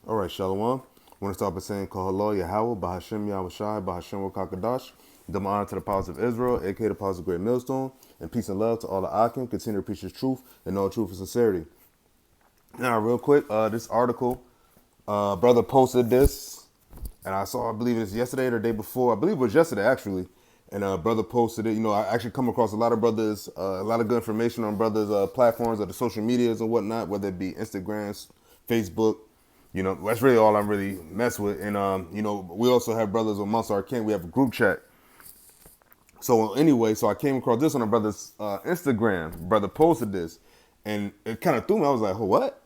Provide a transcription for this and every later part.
All right, Shalom. I want to start by saying Kahalo Yahweh, Bahashem Yahushai, Bahashem Wakakadash. Double honor to the powers of Israel, aka the powers of Great Millstone, and peace and love to all the Akim. Continue to preach his truth and all truth and sincerity. Now, real quick, this article, brother posted this, and I saw, I believe it's yesterday or the day before. I believe it was yesterday, actually. And brother posted it. You know, I actually come across a lot of brothers, a lot of good information on brothers' platforms or the social medias and whatnot, whether it be Instagram, Facebook. You know, that's really all I'm really mess with. And you know, we also have brothers amongst our kin. We have a group chat. So anyway, so I came across this on a brother's Instagram. Brother posted this, and it kind of threw me. I was like, "Oh, what?"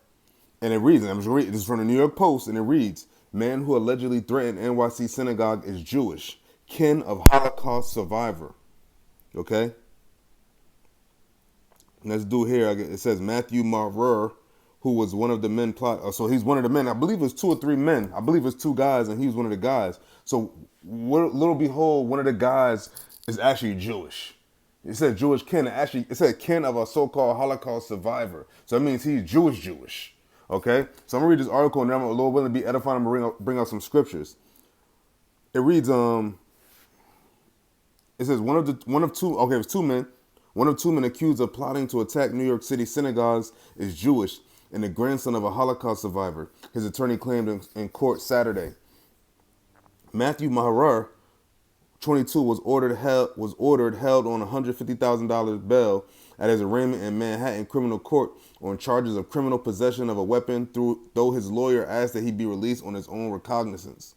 And it reads, and I'm just reading. This is from the New York Post, and it reads: "Man who allegedly threatened NYC synagogue is Jewish, kin of Holocaust survivor." Okay. Let's do here. It says Matthew Marrer, who was one of the men plot. So he's one of the men. I believe it was two or three men. I believe it's two guys, and he was one of the guys. So little behold, one of the guys is actually Jewish. It said Jewish kin. Actually, it said kin of a so-called Holocaust survivor. So that means he's Jewish. Okay. So I'm gonna read this article, and then I'm Lord willing to be edifying. I'm gonna bring out some scriptures. It reads, it says one of two. Okay, it was two men. One of two men accused of plotting to attack New York City synagogues is Jewish and the grandson of a Holocaust survivor. His attorney claimed in court Saturday. Matthew Maharar, 22, was ordered held on $150,000 bail at his arraignment in Manhattan criminal court on charges of criminal possession of a weapon. Though his lawyer asked that he be released on his own recognizance.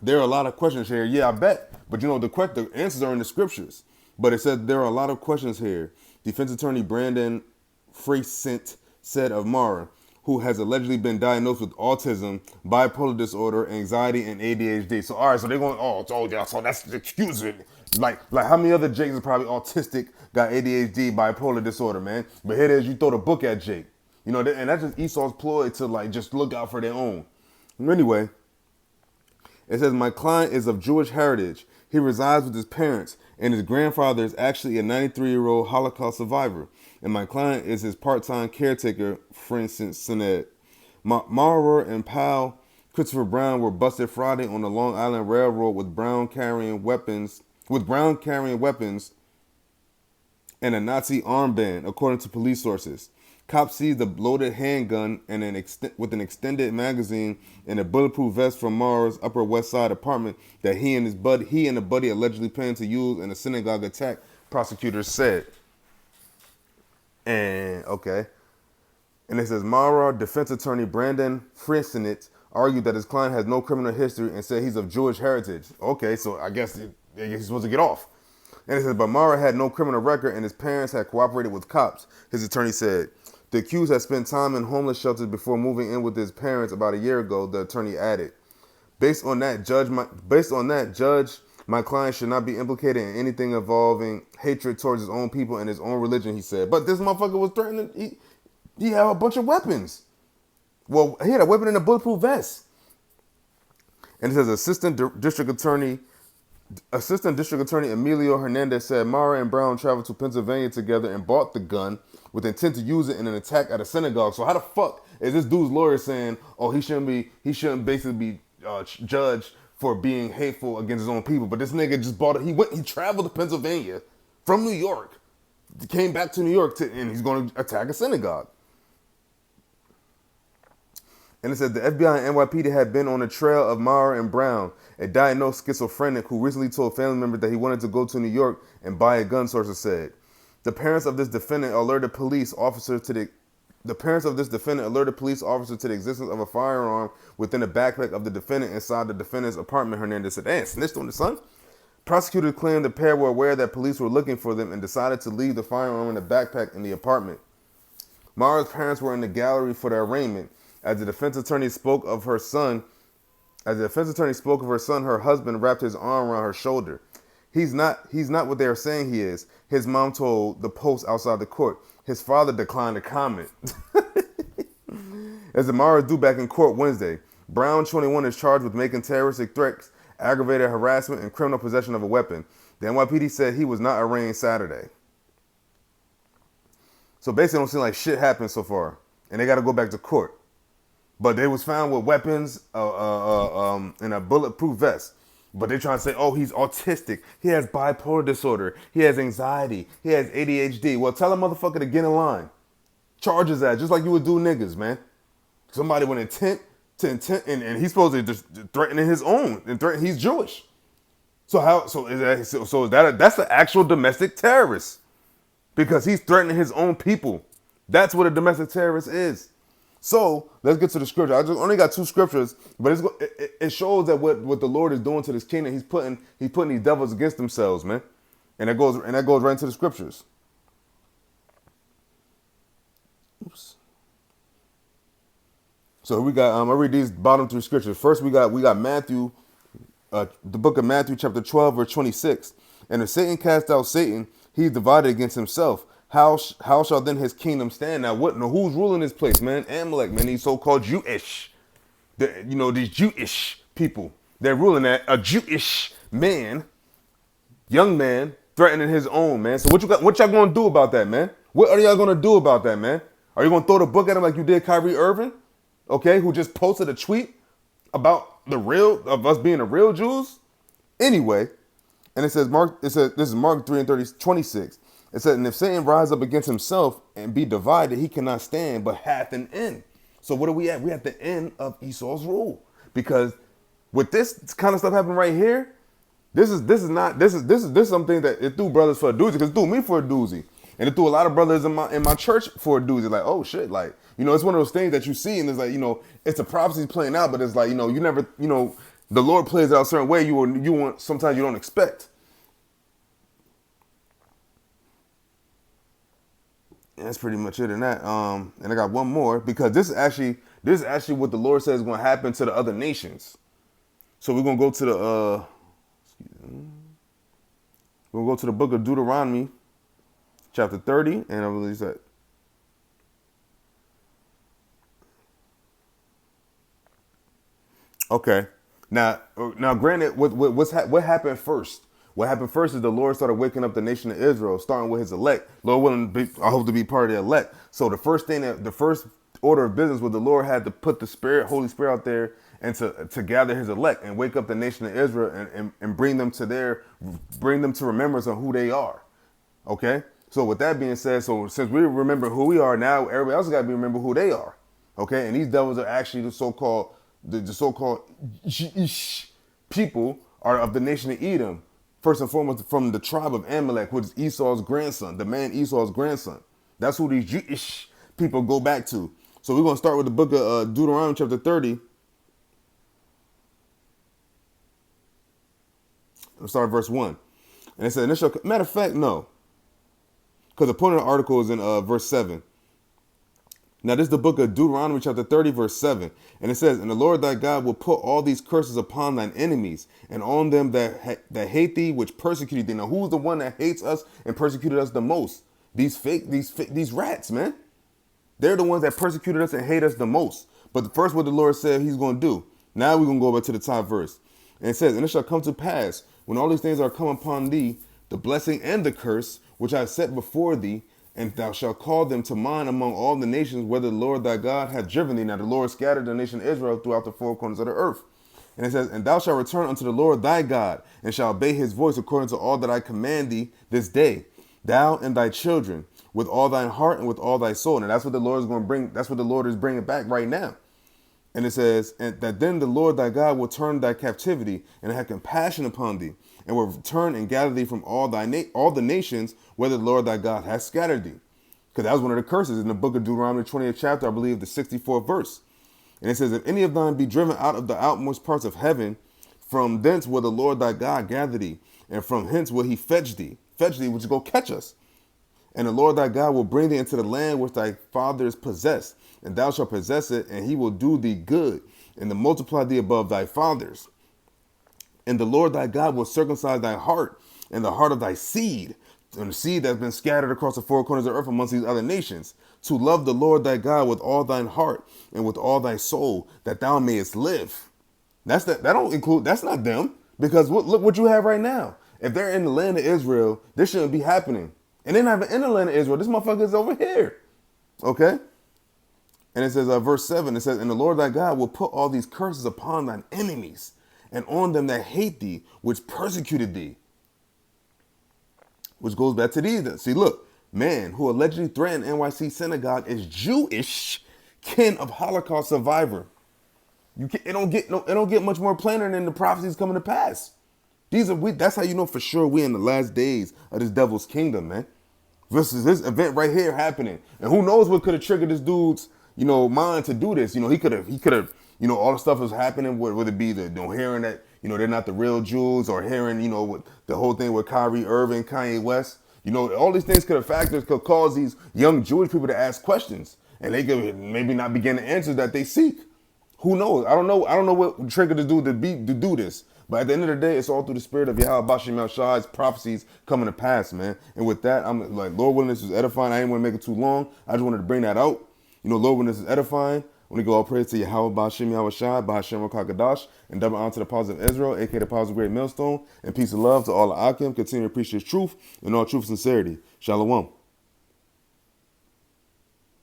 There are a lot of questions here. Yeah, I bet. But you know, the answers are in the scriptures. But it said there are a lot of questions here. Defense attorney Brandon Freisint said of Mara, who has allegedly been diagnosed with autism, bipolar disorder, anxiety, and ADHD. So all right, so they're going, oh yeah, so that's excusing. Like how many other Jakes are probably autistic, got ADHD, bipolar disorder, man? But here it is, you throw the book at Jake. You know, and that's just Esau's ploy to like just look out for their own. Anyway, it says, my client is of Jewish heritage. He resides with his parents, and his grandfather is actually a 93-year-old Holocaust survivor. And my client is his part-time caretaker, Francis Sinet. Maurer and pal Christopher Brown were busted Friday on the Long Island Railroad with Brown carrying weapons and a Nazi armband, according to police sources. Cops seized a loaded handgun and with an extended magazine and a bulletproof vest from Maurer's Upper West Side apartment that he and a buddy allegedly planned to use in a synagogue attack, prosecutors said. And okay. And it says Maurer defense attorney Brandon Frisenit argued that his client has no criminal history and said he's of Jewish heritage. Okay, so I guess he's supposed to get off. And it says, but Mara had no criminal record and his parents had cooperated with cops, his attorney said. The accused had spent time in homeless shelters before moving in with his parents about a year ago, the attorney added. Based on that, judge, my client should not be implicated in anything involving hatred towards his own people and his own religion, he said. But this motherfucker was threatening, he had a bunch of weapons. Well, he had a weapon in a bulletproof vest. And it says Assistant District Attorney Emilio Hernandez said Mara and Brown traveled to Pennsylvania together and bought the gun with intent to use it in an attack at a synagogue. So how the fuck is this dude's lawyer saying, oh, he shouldn't basically be judged for being hateful against his own people? But this nigga just bought it. He traveled to Pennsylvania from New York, came back to New York, and he's going to attack a synagogue. And it said the FBI and NYPD had been on the trail of Maurer and Brown, a diagnosed schizophrenic who recently told family members that he wanted to go to New York and buy a gun, sources said. The parents of this defendant alerted police officers to the existence of a firearm within the backpack of the defendant inside the defendant's apartment, Hernandez said. Damn, snitched on the son? Prosecutors claimed the pair were aware that police were looking for them and decided to leave the firearm in the backpack in the apartment. Maura's parents were in the gallery for the arraignment. As the defense attorney spoke of her son, her husband wrapped his arm around her shoulder. He's not what they are saying he is, his mom told the Post outside the court. His father declined to comment. As Amara is due back in court Wednesday, Brown, 21, is charged with making terroristic threats, aggravated harassment, and criminal possession of a weapon. The NYPD said he was not arraigned Saturday. So basically, it don't seem like shit happened so far, and they got to go back to court. but they was found with weapons and a bulletproof vest. But they're trying to say, oh, he's autistic. He has bipolar disorder. He has anxiety. He has ADHD. Well, tell a motherfucker to get in line. Charge his ass, just like you would do niggas, man. Somebody with intent to intent, and he's supposed to just threatening his own, and threaten. He's Jewish. So how? So is that? So is that? That's an actual domestic terrorist because he's threatening his own people. That's what a domestic terrorist is. So let's get to the scripture. I just only got two scriptures, but it shows that what the Lord is doing to this kingdom, he's putting these devils against themselves, man. And that goes right into the scriptures. Oops. So we got I read these bottom three scriptures. First we got Matthew, the book of Matthew chapter 12 verse 26. And if Satan cast out Satan, he's divided against himself. How shall then his kingdom stand? Now what? Now who's ruling this place, man? Amalek, man. These so-called Jewish, these Jewish people. They're ruling that a Jewish man, young man, threatening his own, man. So what y'all gonna do about that, man? What are y'all gonna do about that, man? Are you gonna throw the book at him like you did Kyrie Irving? Okay, who just posted a tweet about the real of us being the real Jews? Anyway, and it says this is Mark 3 and 26. It said, and if Satan rise up against himself and be divided, he cannot stand, but hath an end. So what are we at? We at the end of Esau's rule. Because with this kind of stuff happening right here, this is something that it threw brothers for a doozy, because it threw me for a doozy. And it threw a lot of brothers in my church for a doozy. Like, oh shit, like, it's one of those things that you see and it's like, it's a prophecy playing out, but it's like, you never, the Lord plays it out a certain way you want sometimes you don't expect. And that's pretty much it in that. And I got one more because this is actually what the Lord says is going to happen to the other nations. So we're going to go to the book of Deuteronomy, chapter 30, and I believe that. Okay. Now, granted, what happened first? What happened first is the Lord started waking up the nation of Israel, starting with his elect. Lord willing, I hope to be part of the elect. So the first order of business was the Lord had to put the Holy Spirit out there and to gather his elect and wake up the nation of Israel and bring them to remembrance of who they are. Okay? So with that being said, so since we remember who we are now, everybody else got to remember who they are. Okay? And these devils are actually the so-called people are of the nation of Edom. First and foremost, from the tribe of Amalek, which is Esau's grandson, the man Esau's grandson. That's who these Jewish people go back to. So we're going to start with the book of Deuteronomy chapter 30. Let's start at verse 1. And it said, matter of fact, no. Because the point of the article is in verse 7. Now, this is the book of Deuteronomy chapter 30, verse 7. And it says, and the Lord thy God will put all these curses upon thine enemies and on them that hate thee, which persecuted thee. Now, who's the one that hates us and persecuted us the most? These rats, man. They're the ones that persecuted us and hate us the most. But first, what the Lord said he's going to do. Now we're going to go back to the top verse. And it says, and it shall come to pass, when all these things are come upon thee, the blessing and the curse, which I have set before thee, and thou shalt call them to mind among all the nations, whether the Lord thy God hath driven thee. Now the Lord scattered the nation of Israel throughout the four corners of the earth. And it says, and thou shalt return unto the Lord thy God, and shalt obey his voice according to all that I command thee this day, thou and thy children, with all thine heart and with all thy soul. And that's what the Lord is going to bring. That's what the Lord is bringing back right now. And it says, and that then the Lord thy God will turn thy captivity and have compassion upon thee, and will return and gather thee from all the nations, whether the Lord thy God hath scattered thee. Because that was one of the curses in the book of Deuteronomy 20th chapter, I believe the 64th verse. And it says, if any of thine be driven out of the outmost parts of heaven, from thence will the Lord thy God gather thee, and from hence will he fetch thee, which is go catch us. And the Lord thy God will bring thee into the land which thy fathers possessed, and thou shalt possess it, and he will do thee good, and to multiply thee above thy fathers. And the Lord thy God will circumcise thy heart, and the heart of thy seed, and the seed that's been scattered across the four corners of earth amongst these other nations, to love the Lord thy God with all thine heart and with all thy soul, that thou mayest live. That's not them, because look what you have right now. If they're in the land of Israel, this shouldn't be happening. And they're not even in the land of Israel. This motherfucker is over here. Okay? And it says, verse 7, it says, and the Lord thy God will put all these curses upon thine enemies and on them that hate thee, which persecuted thee. Which goes back to these. See, look, man who allegedly threatened NYC synagogue is Jewish kin of Holocaust survivor. It don't get much more plainer than the prophecies coming to pass. That's how you know for sure we in the last days of this devil's kingdom, man. Versus this event right here happening. And who knows what could have triggered this dude's, mind to do this. He could have, all the stuff was happening, whether it be the, hearing that, they're not the real Jews, or hearing, what the whole thing with Kyrie Irving, Kanye West. All these things could cause these young Jewish people to ask questions. And they could maybe not be getting the answers that they seek. Who knows? I don't know what triggered this dude to do this. But at the end of the day, it's all through the spirit of Yahweh Bashim El Shai's prophecies coming to pass, man. And with that, I'm like, Lord willing, this is edifying. I didn't want to make it too long. I just wanted to bring that out. Lord willing, this is edifying. I want to go all praise to Yahweh Bashim Yahweh Shai, Bashim Rakakadash, and double honor to the apostles of Israel, aka the apostles of Great Millstone, and peace and love to all the Akim. Continue to preach his truth and all truth and sincerity. Shalom.